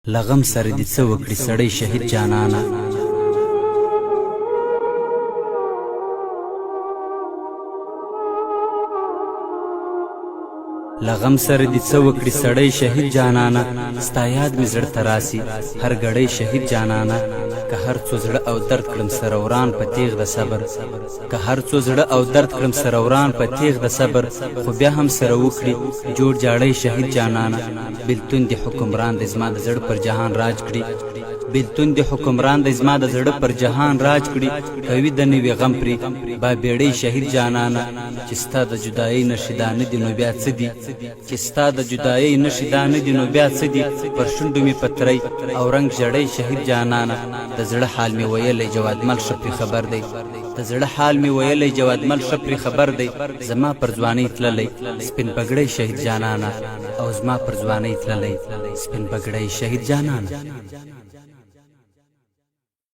لغم سره دې څه وکړي سړی شهید جانانه لغم سره دې څه وکړي سړی شهید جانانه ستا یاد مې زړه ته راسي هر ګړی شهید جانانه که هر څو زړه او درد کړم سره وران په تیغ د صبر که هر څو زړه او درد کړم سره وران په تیغ د صبر خو بیا هم سره وکړي جوړ جاړی شهید جانانه بلتون دې حکمران د زما د زړه پر جهان راج کړي بلتون دې حکمران د زما د زړه پر جهان راج کړي کوي د نوي غم پرې با بیړۍ شهید جانانه چې ستا د جدایۍ نښې دا نه دي نو بیا څه دي چې ستا د جدایۍ نښې دا نه دي نو بیا څه دي پر شونډو مې پتری او رنګ ژړۍ شهید جانانه د زړه حال مې ویلی جوادمل ښه پرې خبر دی د زړه حال مې ویلی جوادمل ښه پرې خبر دی زما پر ځوانۍ تللی سپین پګړۍ شهید جانانه او زما پر ځوانۍ تللی سپین پګړۍ شهید جانانه